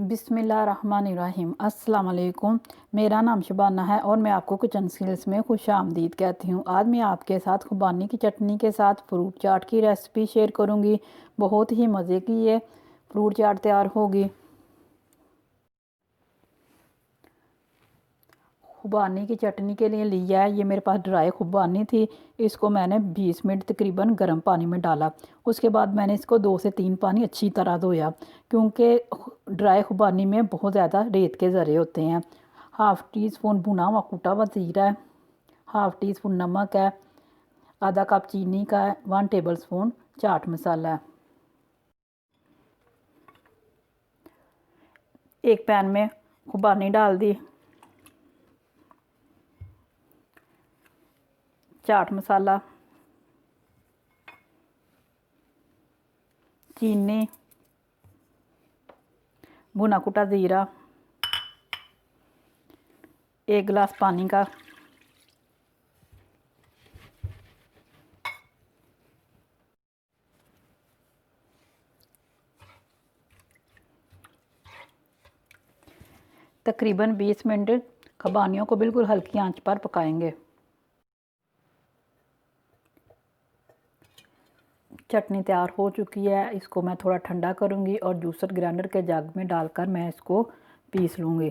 बिस्मिल्लाहिर्रहमानिर्रहीम। अस्सलाम वालेकुम। मेरा नाम शबाना है और मैं आपको किचन स्किल्स में खुश आमदीद कहती हूँ। आज मैं आपके साथ खुबानी की चटनी के साथ फ्रूट चाट की रेसिपी शेयर करूँगी। बहुत ही मज़े की ये फ्रूट चाट तैयार होगी। खुबानी की चटनी के लिए लिया है, ये मेरे पास ड्राई खुबानी थी। इसको मैंने 20 मिनट तकरीबन गर्म पानी में डाला। उसके बाद मैंने इसको 2 से 3 पानी अच्छी तरह धोया, क्योंकि ड्राई खुबानी में बहुत ज़्यादा रेत के ज़रे होते हैं। हाफ़ टी स्पून भुना हुआ कुटा हुआ ज़ीरा है, हाफ़ टी स्पून नमक है, आधा कप चीनी का है, 1 टेबल स्पून चाट मसाला है। एक पैन में खुबानी डाल दी, चाट मसाला, चीनी, भुना कुटा ज़ीरा, 1 गिलास पानी का, तकरीबन 20 मिनट खुबानियों को बिल्कुल हल्की आंच पर पकाएंगे। चटनी तैयार हो चुकी है। इसको मैं थोड़ा ठंडा करूंगी और जूसर ग्राइंडर के जग में डालकर मैं इसको पीस लूंगी।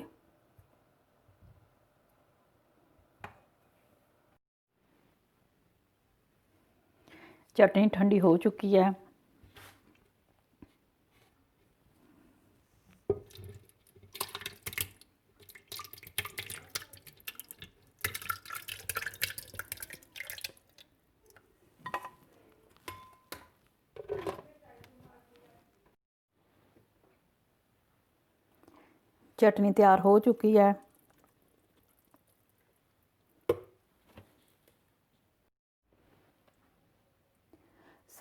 चटनी ठंडी हो चुकी है। चटनी तैयार हो चुकी है।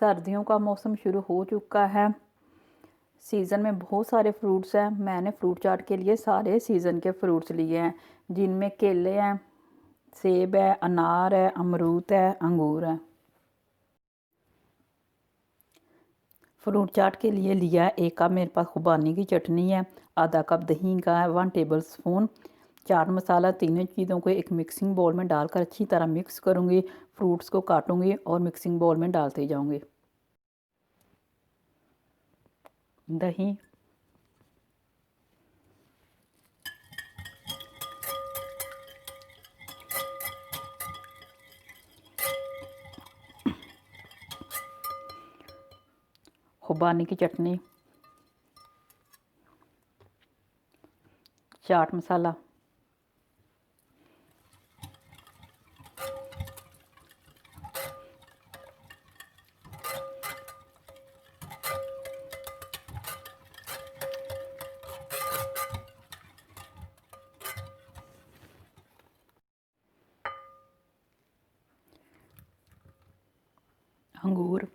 सर्दियों का मौसम शुरू हो चुका है। सीज़न में बहुत सारे फ्रूट्स हैं। मैंने फ्रूट चाट के लिए सारे सीज़न के फ्रूट्स लिए हैं, जिनमें केले हैं, सेब है, अनार है, अमरूद है, अंगूर है। फ्रूट चाट के लिए लिया है 1 कप मेरे पास खुबानी की चटनी है, आधा कप दही का है, 1 टेबल स्पून चाट मसाला। तीनों चीज़ों को एक मिक्सिंग बाउल में डालकर अच्छी तरह मिक्स करूँगी। फ्रूट्स को काटूँगी और मिक्सिंग बाउल में डालते जाऊँगी। दही, खुबानी की चटनी, चाट मसाला, अंगूर,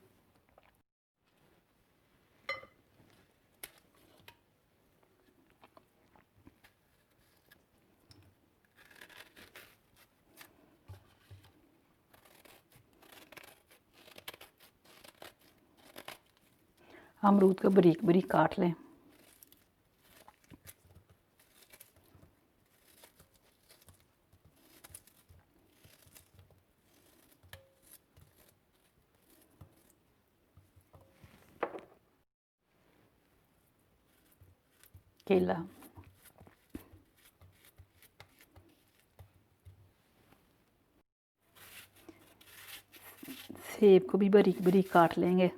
अमरूद को बारीक बारीक काट लें। केला, सेब को भी बारीक बारीक काट लेंगे।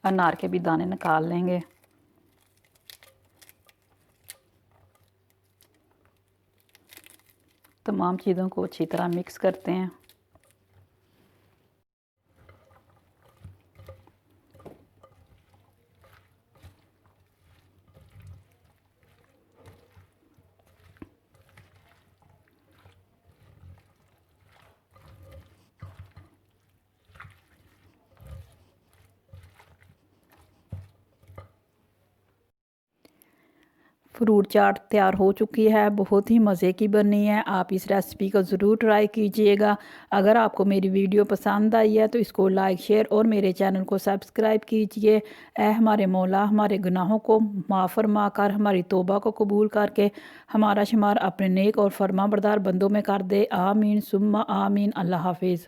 अनार के भी दाने निकाल लेंगे। तमाम चीज़ों को अच्छी तरह मिक्स करते हैं। फ्रूट चाट तैयार हो चुकी है, बहुत ही मज़े की बनी है। आप इस रेसिपी को ज़रूर ट्राई कीजिएगा। अगर आपको मेरी वीडियो पसंद आई है तो इसको लाइक शेयर और मेरे चैनल को सब्सक्राइब कीजिए। ऐ हमारे मौला हमारे गुनाहों को माफ़ फरमा कर, हमारी तौबा को कबूल करके हमारा शुमार अपने नेक और फरमा बरदार बंदों में कर दे। आमीन सुम्मा आमीन। अल्लाह हाफिज़।